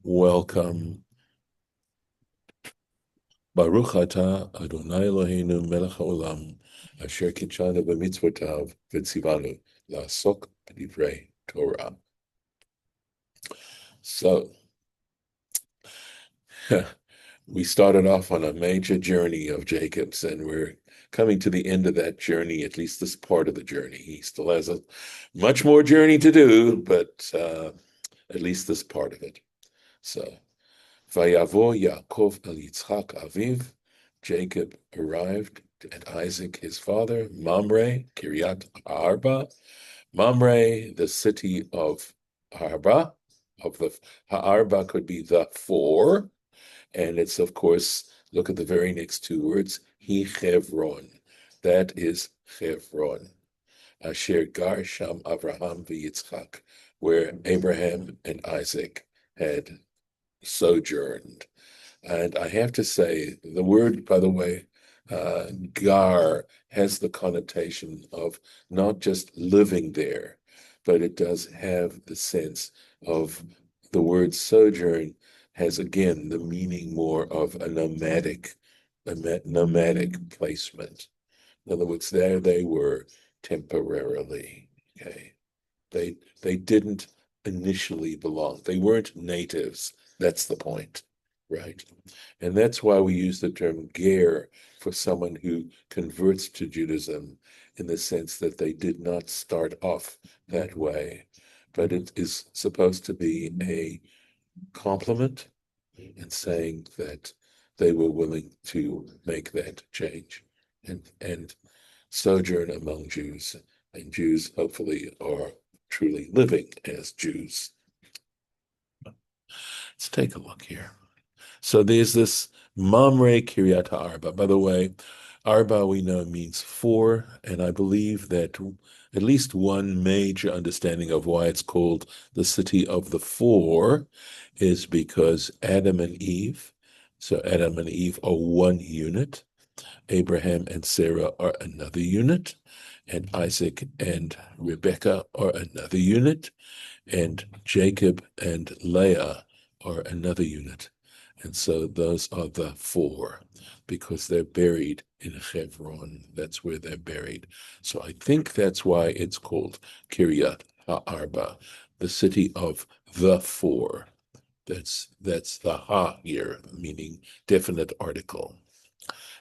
Welcome. Baruch atah Adonai Eloheinu melech haolam asher kitshanu b'mitzvotav v'tzivanu la'asok b'divrei Torah. So, we started off on a major journey of Jacob's, and we're coming to the end of that journey, at least this part of the journey. He still has a much more journey to do, but at least this part of it. So, Vayavo Yaakov el Yitzchak Aviv. Jacob arrived at Isaac his father, Mamre, Kiryat Arba. Mamre, the city of Arba, of the Arba could be the four, and it's of course, look at the very next two words, He Hebron. That is Hebron. Asher Gar Sham Avraham v'Yitzchak, where Abraham and Isaac had sojourned. And I have to say, the word, by the way, gar has the connotation of not just living there, but it does have the sense of the word sojourn has again the meaning more of a nomadic placement. In other words, there they were temporarily. Okay, they didn't initially belong. They weren't natives. That's the point, right? And that's why we use the term ger for someone who converts to Judaism in the sense that they did not start off that way, but it is supposed to be a compliment in saying that they were willing to make that change and sojourn among Jews, and Jews hopefully are truly living as Jews. Let's take a look here. So there's this Mamre Kiryat Arba. By the way, Arba we know means four, and I believe that at least one major understanding of why it's called the city of the four is because Adam and Eve, so Adam and Eve are one unit, Abraham and Sarah are another unit, and Isaac and Rebekah are another unit, and Jacob and Leah are another unit. And so those are the four because they're buried in Hebron. That's where they're buried. So I think that's why it's called Kiryat Arba, the city of the four. That's the ha here, meaning definite article.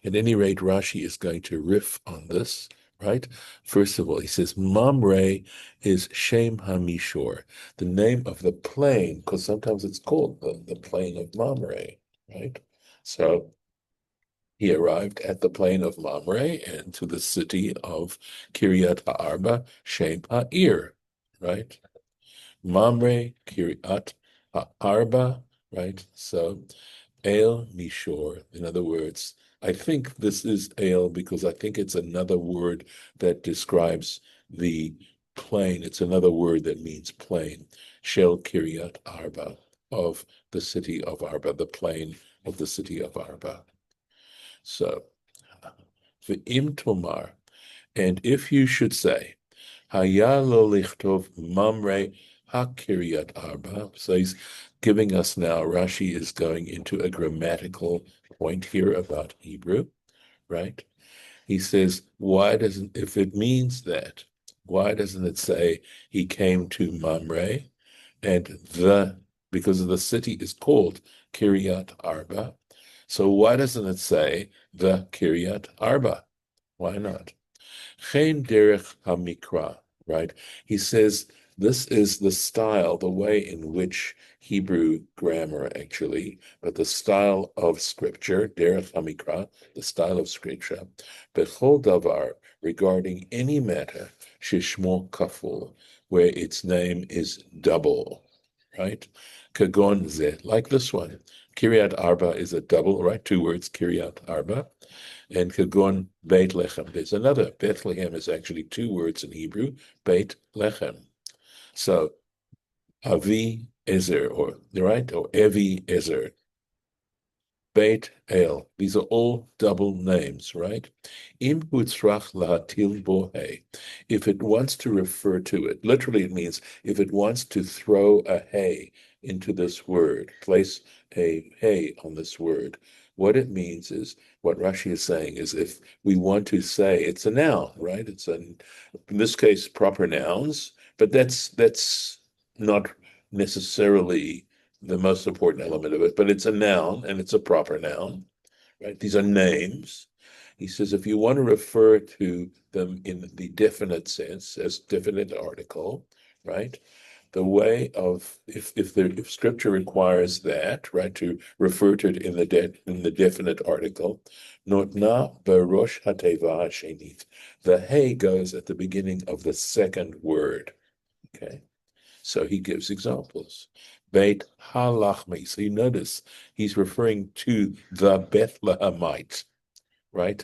At any rate, Rashi is going to riff on this, right? First of all, he says Mamre is Shem HaMishor, the name of the plain, because sometimes it's called the plain of Mamre, right? So he arrived at the plain of Mamre and to the city of Kiryat Arba, Shem Ha'ir, right? Mamre, Kiryat Arba, right? So El Mishor, in other words, I think this is El because I think it's another word that describes the plain. It's another word that means plain. Shel Kiryat Arba, of the city of Arba, the plain of the city of Arba. So, V'im Tomar, and if you should say, Haya lo lichtov mamre ha-kiryat arba. So he's giving us now, Rashi is going into a grammatical point here about Hebrew, right? He says, why doesn't, if it means that, why doesn't it say he came to Mamre and because the city is called Kiryat Arba. So why doesn't it say the Kiryat Arba? Why not? Chen derech hamikra, right? He says this is the style, the way in which Hebrew grammar actually, but the style of scripture, derech hamikra, the style of scripture, bechol davar, regarding any matter, shishmo kaful, where its name is double, right? Kagon ze, like this one. Kiryat Arba is a double, right? Two words, Kiryat Arba and Kagon Beit Lechem. There's another. Bethlehem is actually two words in Hebrew, Beit Lechem. So Avi Ezer, or right, or Evi Ezer, Beit El. These are all double names, right? Im hutzrach lahatil bo hay. If it wants to refer to it, literally it means if it wants to throw a hay into this word, place a hay on this word, what it means is, what Rashi is saying is if we want to say it's a noun, right? It's in this case, proper nouns, but that's not necessarily the most important element of it, but it's a noun and it's a proper noun, right? These are names. He says if you want to refer to them in the definite sense as definite article, right? The way of if scripture requires that, right, to refer to it in the definite article, notna berosh hateva hashenit. The hey goes at the beginning of the second word. Okay. So he gives examples. Beit halachmi. So you notice he's referring to the Bethlehemite, right?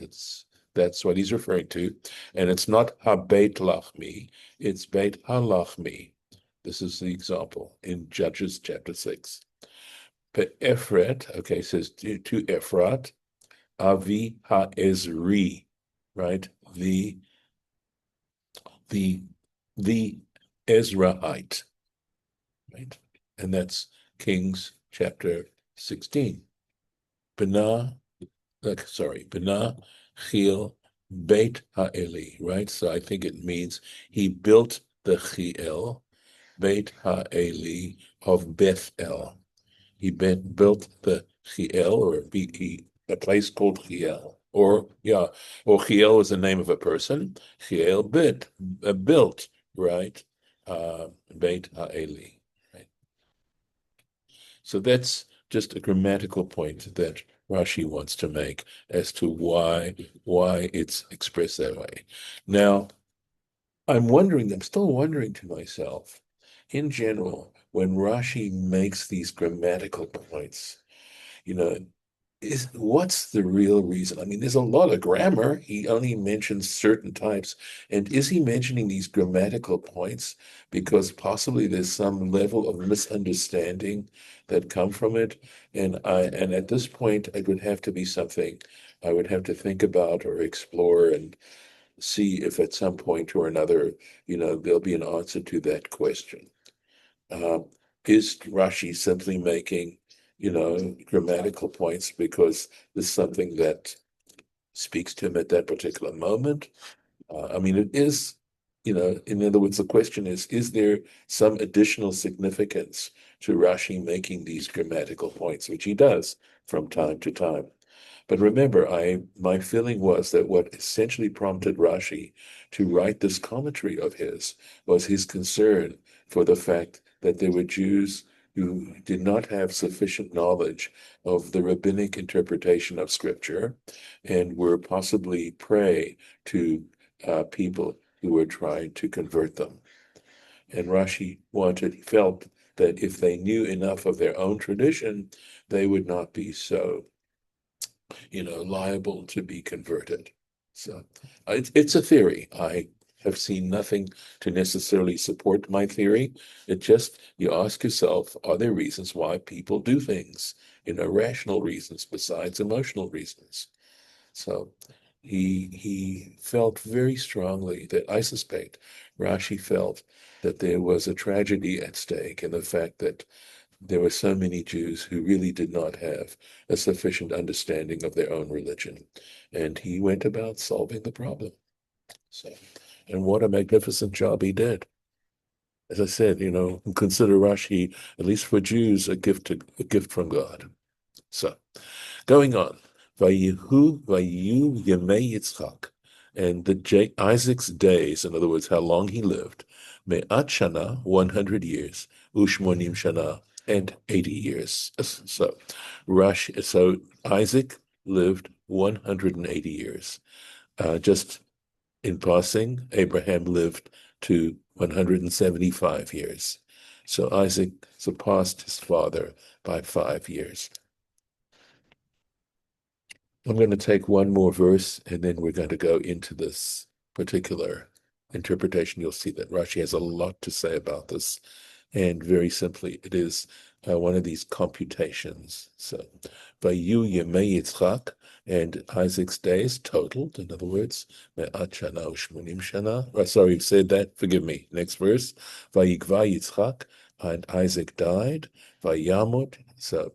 That's what he's referring to. And it's not ha-beit lachmi, it's Beit halachmi. This is the example in Judges chapter 6. Efrat, okay, says to Ephrat, Avi ha-Ezri, right? The the Ezraite, right? And that's Kings chapter 16. Bina Chil Beit Ha'eli, right? So I think it means he built the Chiel, Beit Ha'eli of Bethel. He built the Chiel, or a place called Chiel, or Chiel is the name of a person. Chiel built, right? Beit Ha'eli, right? So that's just a grammatical point that Rashi wants to make as to why it's expressed that way. Now, I'm still wondering to myself, in general, when Rashi makes these grammatical points, you know, what's the real reason? I mean, there's a lot of grammar. He only mentions certain types. And is he mentioning these grammatical points because possibly there's some level of misunderstanding that come from it? And at this point, it would have to be something I would have to think about or explore and see if at some point or another, there'll be an answer to that question. Uh, is Rashi simply making, grammatical points because there's something that speaks to him at that particular moment? I mean, it is, in other words, the question is there some additional significance to Rashi making these grammatical points, which he does from time to time? But remember, my feeling was that what essentially prompted Rashi to write this commentary of his was his concern for the fact that there were Jews who did not have sufficient knowledge of the rabbinic interpretation of Scripture and were possibly prey to people who were trying to convert them. And Rashi felt that if they knew enough of their own tradition, they would not be so liable to be converted. So it's a theory. I have seen nothing to necessarily support my theory. It just, you ask yourself, are there reasons why people do things? Rational reasons besides emotional reasons. So he felt very strongly that, I suspect, Rashi felt that there was a tragedy at stake in the fact that there were so many Jews who really did not have a sufficient understanding of their own religion. And he went about solving the problem. So, and what a magnificent job he did. As I said, consider Rashi, at least for Jews, a gift from God. So, going on, Vayu Yemei Yitzchak, and Isaac's days, in other words, how long he lived, Me'at Shana, 100 years, Ushmonim Shana, and 80 years. So Isaac lived 180 years. Just in passing, Abraham lived to 175 years. So Isaac surpassed his father by 5 years. I'm going to take one more verse and then we're going to go into this particular interpretation. You'll see that Rashi has a lot to say about this And very simply, it is one of these computations. So, Vayu Yemei Yitzchak, and Isaac's days totaled, in other words, Me'at Shana U'Shmonim Shana. Sorry, you've said that, forgive me. Next verse. Vayikva Yitzchak, and Isaac died. Vayamut. So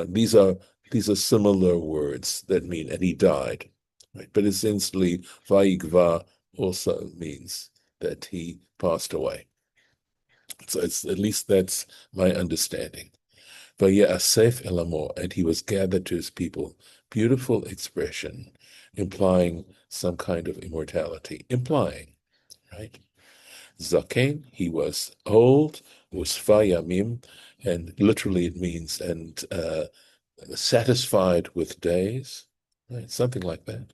these are similar words that mean, and he died. Right? But essentially, Vayikva also means that he passed away. So it's at least that's my understanding. Vayasef Elamo, and he was gathered to his people. Beautiful expression, implying some kind of immortality. Implying, right? Zaken, he was old, Usfa Yamim, and literally it means and satisfied with days, right? Something like that.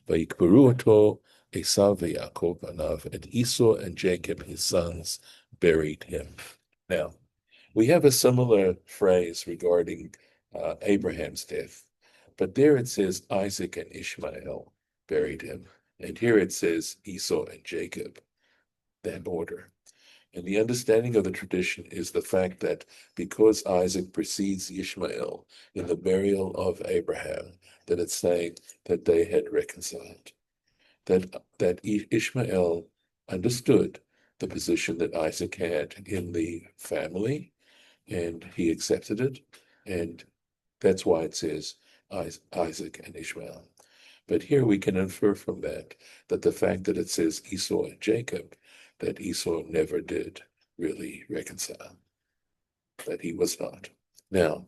Vayikberuato, Esau veYaakov Anav, and Esau and Jacob, his sons, buried him. Now, we have a similar phrase regarding Abraham's death, but there it says Isaac and Ishmael buried him, and here it says Esau and Jacob, that order. And the understanding of the tradition is the fact that because Isaac precedes Ishmael in the burial of Abraham, that it's saying that they had reconciled, that Ishmael understood the position that Isaac had in the family, and he accepted it, and that's why it says Isaac and Ishmael. But here we can infer from that the fact that it says Esau and Jacob, that Esau never did really reconcile, that he was not. Now,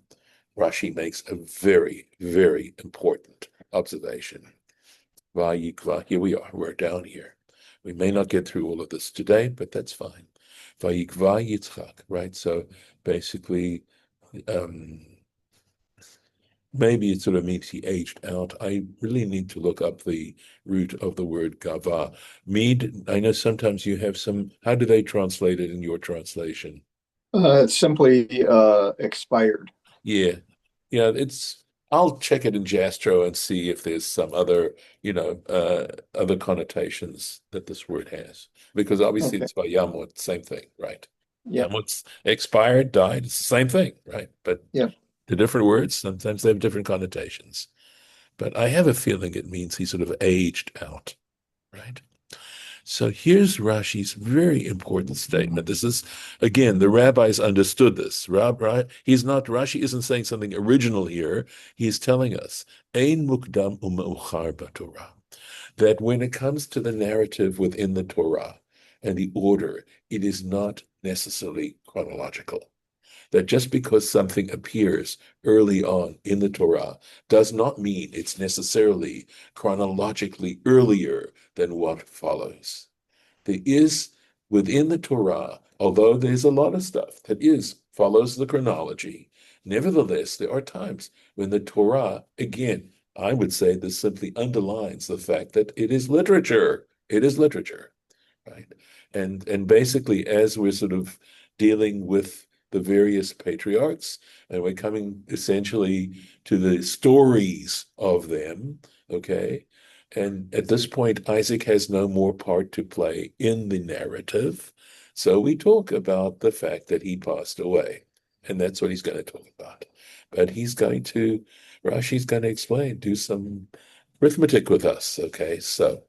Rashi makes a very, very important observation. Vayikva, here we are, we're down here. We may not get through all of this today, but that's fine. Vayikva Yitzchak, right? So basically, maybe it sort of means he aged out. I really need to look up the root of the word gava. Mead, I know sometimes you have some, how do they translate it in your translation? It's simply expired. Yeah. Yeah, I'll check it in Jastro and see if there's some other, other connotations that this word has. Because obviously Okay. it's by Yamut, same thing, right? Yep. Yamut's expired, died, it's the same thing, right? But Yep. the different words, sometimes they have different connotations. But I have a feeling it means he sort of aged out, right? So here's Rashi's very important statement. This is, again, the rabbis understood this. Rashi isn't saying something original here. He's telling us, Ein mukdam u'meuchar b'Torah, that when it comes to the narrative within the Torah and the order, it is not necessarily chronological. That just because something appears early on in the Torah does not mean it's necessarily chronologically earlier than what follows. There is within the Torah, although there's a lot of stuff that follows the chronology, nevertheless, there are times when the Torah, again, I would say this simply underlines the fact that it is literature. It is literature, right? And basically, as we're sort of dealing with the various patriarchs, and we're coming essentially to the stories of them, okay? And at this point, Isaac has no more part to play in the narrative. So we talk about the fact that he passed away. And that's what he's going to talk about. But Rashi's going to explain, do some arithmetic with us. Okay, so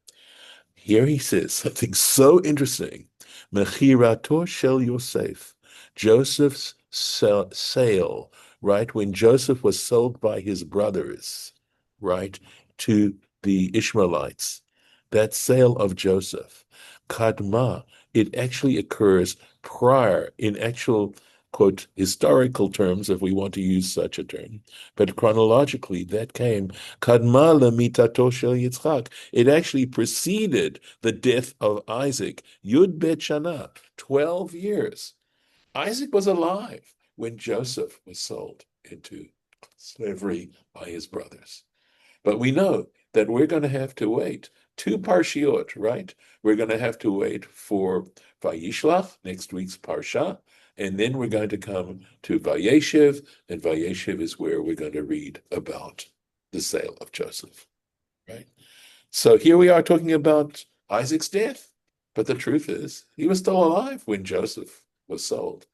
here he says something so interesting. Mechirato shel Yosef, Joseph's sale, right? When Joseph was sold by his brothers, right, to the Ishmaelites, that sale of Joseph, Kadma, it actually occurs prior in actual, quote, historical terms, if we want to use such a term. But chronologically, that came Kadma lemitato shel Yitzchak. It actually preceded the death of Isaac, Yud Bet Shana, 12 years. Isaac was alive when Joseph was sold into slavery by his brothers. But we know that we're going to have to wait two parshiot, right? We're going to have to wait for vaYishlach, next week's parsha, and then we're going to come to Vayeshev, and Vayeshev is where we're going to read about the sale of Joseph, right? So here we are talking about Isaac's death, but the truth is he was still alive when Joseph was sold.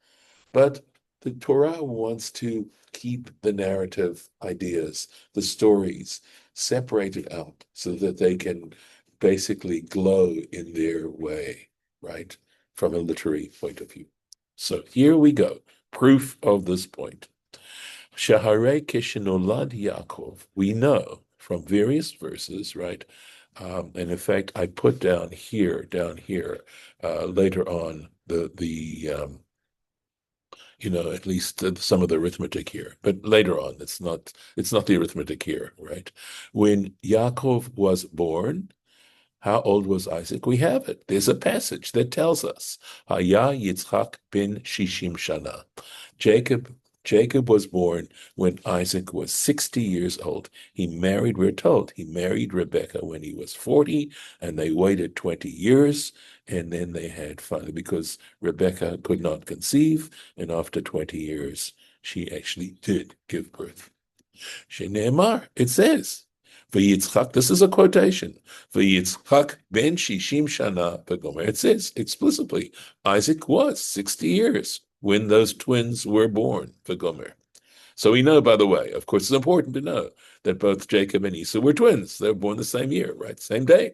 But the Torah wants to keep the narrative ideas, the stories, separated out so that they can basically glow in their way, right? From a literary point of view. So here we go. Proof of this point. Shahare Kishinolad Yaakov, we know from various verses, right? And in fact, I put down here, later on at least some of the arithmetic here, but later on, it's not the arithmetic here, right? When Yaakov was born, how old was Isaac? We have it. There's a passage that tells us, Haya Yitzchak ben Shishim Shana. Jacob Jacob was born when Isaac was 60 years old. We're told, he married Rebekah when he was 40, and they waited 20 years, and then they had finally, because Rebekah could not conceive, and after 20 years, she actually did give birth. Shene'emar, it says, V'yitzchak, this is a quotation, V'yitzchak ben shishim shana v'gomer. It says explicitly, Isaac was 60 years when those twins were born, v'gomer. So we know, by the way, of course, it's important to know that both Jacob and Esau were twins. They were born the same year, right? Same day.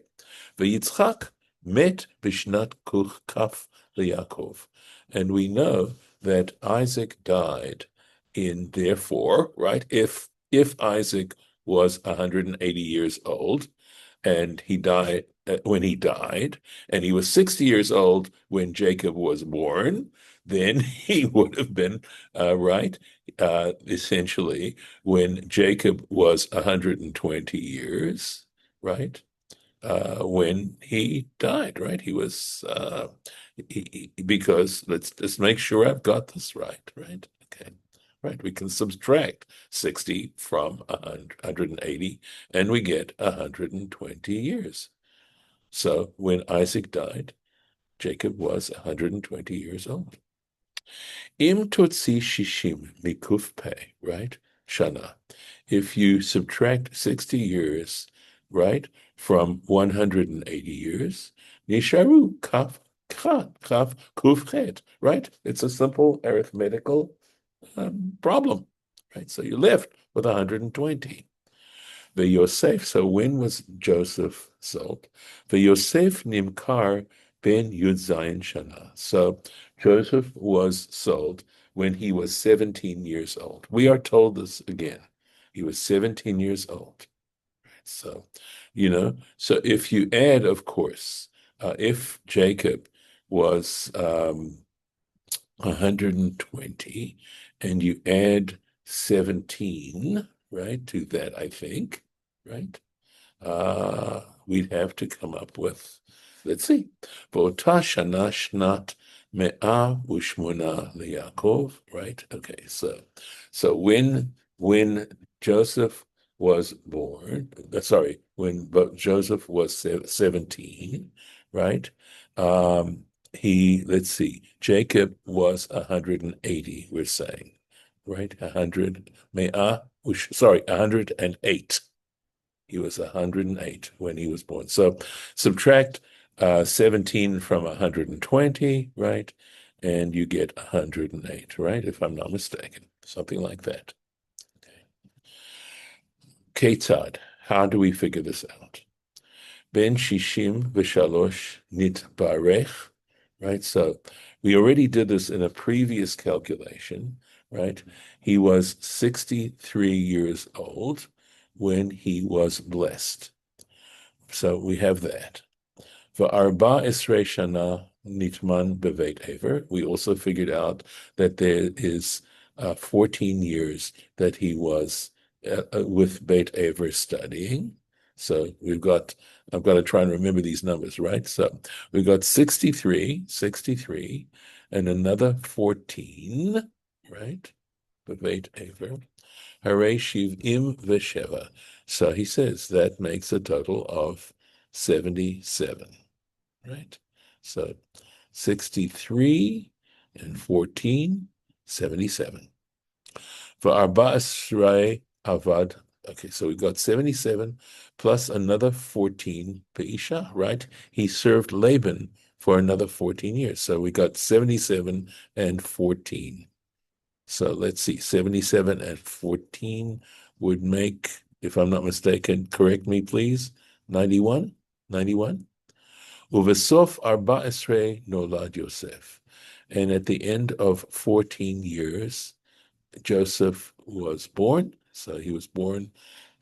V'yitzchak met bishnat kuch kaf leYaakov. And we know that Isaac died therefore, right? If Isaac was 180 years old, and he died when he died, and he was 60 years old when Jacob was born, then he would have been right, essentially, when Jacob was 120 years, right? When he died, right? He was because let's make sure I've got this right, right? Okay. Right, we can subtract 60 from 180, and we get 120 years. So when Isaac died, Jacob was 120 years old. Im totzi shishim mikuf pei, right? Shana. If you subtract 60 years, right, from 180 years, nisharu kaf kuf chet, right? It's a simple arithmetical problem, right? So you're left with 120. The Yosef, so when was Joseph sold? The Yosef Nimkar ben Yud Zayin Shana. So Joseph was sold when he was 17 years old. We are told this again. He was 17 years old. So, so if you add, of course, if Jacob was 120 and you add 17, right, to that, I think, right? We'd have to come up with, let's see, V'ota shana shnat me'ah u'shmona leYaakov, right? Okay, so when Joseph was born, when Joseph was 17, right? Let's see, Jacob was 180, we're saying, right? 108. He was 108 when he was born. So subtract 17 from 120, right? And you get 108, right? If I'm not mistaken, something like that. Ketzad, how do we figure this out? Ben Shishim v'shalosh nitbarech, right? So we already did this in a previous calculation, right? He was 63 years old when he was blessed. So we have that. V'arba esrei shana nitman beveit aver. We also figured out that there is 14 years that he was with Beit Aver studying. So I've got to try and remember these numbers, right? So we've got 63, and another 14, right? Beveit Aver. Hare shiv'im v'sheva. So he says that makes a total of 77, right? So 63 and 14, 77. For Arba Esrei Avad, okay, so we got 77 plus another 14 Peisha, right? He served Laban for another 14 years. So we got 77 and 14. So let's see, 77 and 14 would make, if I'm not mistaken, correct me please, 91? 91? Uvesof arba esrei nolad Yosef. And at the end of 14 years, Joseph was born. So he was born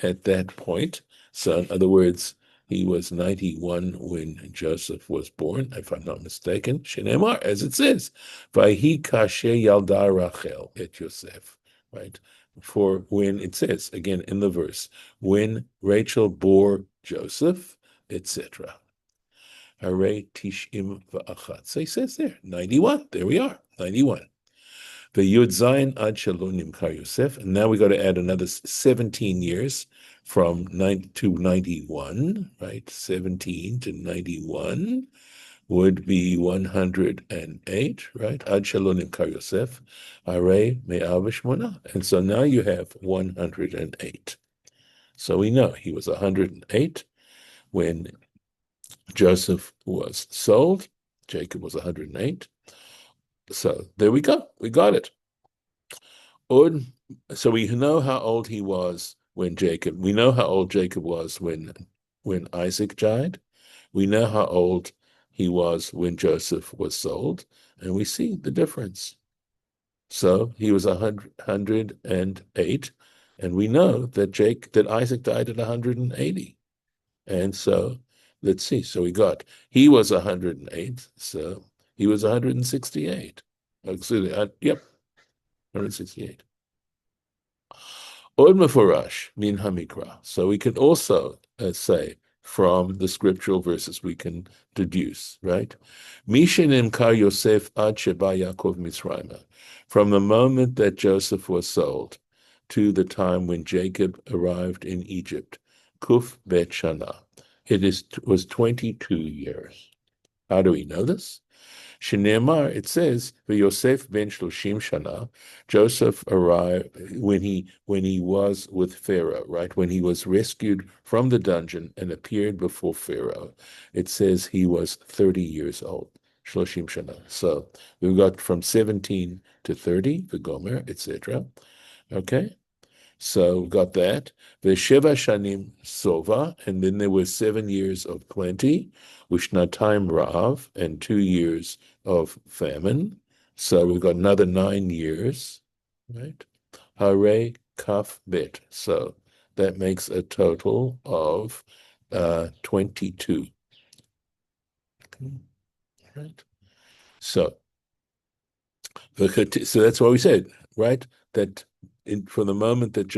at that point. So in other words, he was 91 when Joseph was born, if I'm not mistaken. Shenemar, as it says, Vayhi kasher yalda Rachel et Yosef, right? For when it says, again in the verse, when Rachel bore Joseph, etc. Hare tishim va'achat. So he says there, 91. There we are, 91. The Yud Zayin ad Shalonim Kar Yosef, and now we got to add another 17 years from 9 to 91, right? 17 to 91 would be 108, right? Ad Shalonim Kar Yosef, Are Me'avishmona. And so now you have 108. So we know he was 108 when Joseph was sold. Jacob was 108. So there we go. We got it. So we know how old he was when Jacob. We know how old Jacob was when Isaac died. We know how old he was when Joseph was sold, and we see the difference. So he was 108, and we know that Isaac died at 180. And so let's see. So he was 108, so he was 168. Excuse me, yep, 168. Od mefurash min hamikra. So we can also say from the scriptural verses we can deduce, right? Mishenim kar Yosef ad sheba Yaakov Mitzrayma. From the moment that Joseph was sold to the time when Jacob arrived in Egypt, kuf bet shana. Was 22 years. How do we know this? Shneimar, it says, Yosef ben Shloshim Shana, Joseph arrived when he was with Pharaoh, right? When he was rescued from the dungeon and appeared before Pharaoh. It says he was 30 years old. Shloshim Shana. So we've got from 17 to 30, the Gomer, etc. Okay. So we got that. Sheva shanim sova, and then there were 7 years of plenty, Ushnatayim rav, and 2 years of famine. So we've got another 9 years, right? Hare kaf bet. So that makes a total of 22. Right? So that's what we said, right? That from the moment that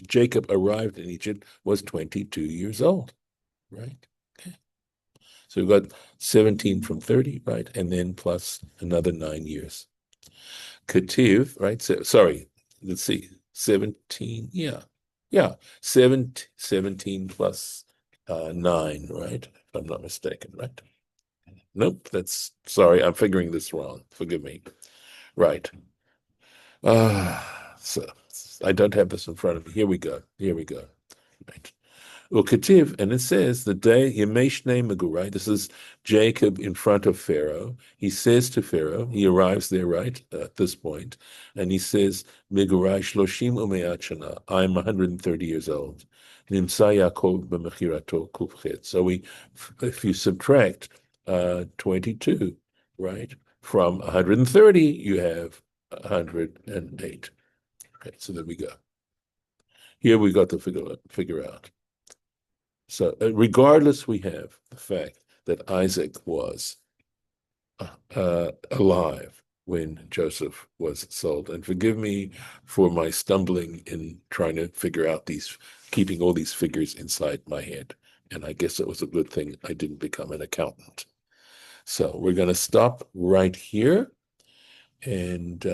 Jacob arrived in Egypt was 22 years old, right? Okay. So we've got 17 from 30, right? And then plus another 9 years. Kativ, right? So, sorry, let's see. 17, yeah. 17 plus 9, right? If I'm not mistaken, right? Nope, sorry, I'm figuring this wrong. Forgive me. Right. So I don't have this in front of me. Here we go. Right. Ukativ, and it says the day Yemeshne Megurai. This is Jacob in front of Pharaoh. He says to Pharaoh, he arrives there right at this point, and he says, Megurai Shloshim Umeat Shana. I'm 130 years old. Nimsa Yaakov b'mechirato kufchet. So if you subtract 22, right, from 130, you have 108. Okay, so there we go. Here we got to figure out. So regardless, we have the fact that Isaac was alive when Joseph was sold. And forgive me for my stumbling in trying to figure out keeping all these figures inside my head. And I guess it was a good thing I didn't become an accountant. So we're going to stop right here. And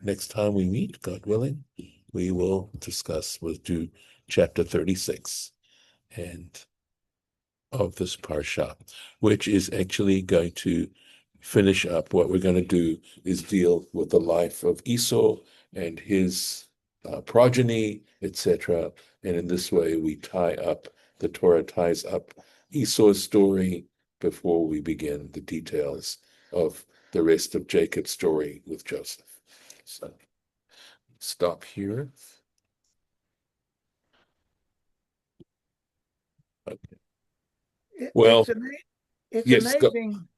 next time we meet, God willing, we'll do chapter 36 and of this parsha, which is actually going to finish up. What we're going to do is deal with the life of Esau and his progeny, etc. And in this way, the Torah ties up Esau's story before we begin the details of the rest of Jacob's story with Joseph. So stop here. Okay. It, Well, it's yes, go. amazing.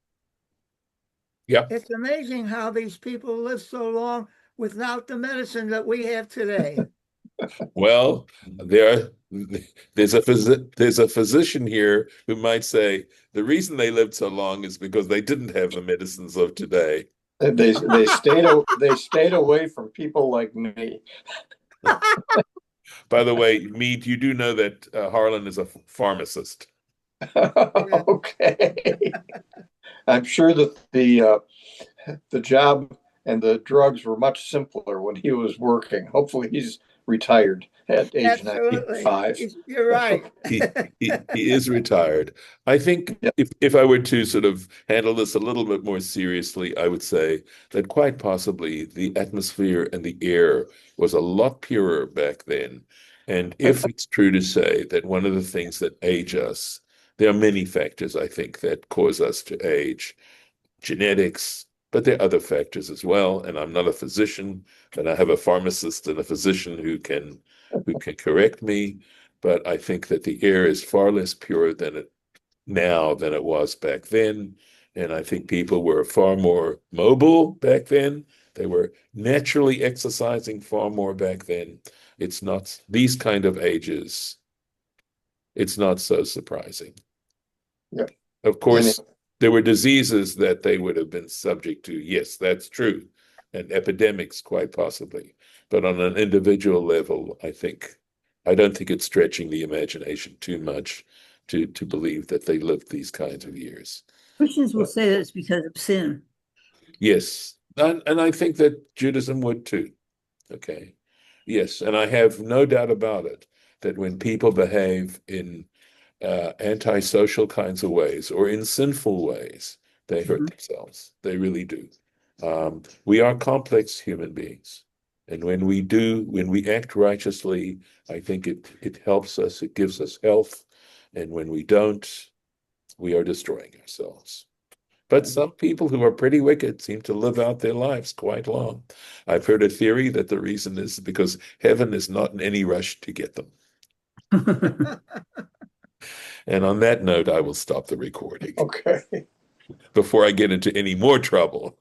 Yeah. It's amazing how these people live so long without the medicine that we have today. Well, there's a physician here who might say the reason they lived so long is because they didn't have the medicines of today. They stayed away from people like me. By the way, Mead, you do know that Harlan is a pharmacist. Yeah, Okay. I'm sure that the job and the drugs were much simpler when he was working. Hopefully, he's retired at age absolutely. 95. You're right. He is retired. I think Yeah. if I were to sort of handle this a little bit more seriously, I would say that quite possibly the atmosphere and the air was a lot purer back then. And if it's true to say that one of the things that age us, there are many factors, I think, that cause us to age. Genetics, but there are other factors as well. And I'm not a physician, and I have a pharmacist and a physician who can correct me. But I think that the air is far less pure than it now than it was back then. And I think people were far more mobile back then. They were naturally exercising far more back then. It's not these kind of ages. It's not so surprising. Yeah. Of And course, there were diseases that they would have been subject to. Yes, that's true. And epidemics, quite possibly. But on an individual level, I don't think it's stretching the imagination too much to believe that they lived these kinds of years. Christians will say that it's because of sin. Yes. And I think that Judaism would too. Okay. Yes. And I have no doubt about it that when people behave in antisocial kinds of ways or in sinful ways, they hurt Mhm. themselves. They really do. We are complex human beings. And when we act righteously, I think it helps us, it gives us health. And when we don't, we are destroying ourselves. But some people who are pretty wicked seem to live out their lives quite long. I've heard a theory that the reason is because heaven is not in any rush to get them. And on that note, I will stop the recording okay. before I get into any more trouble.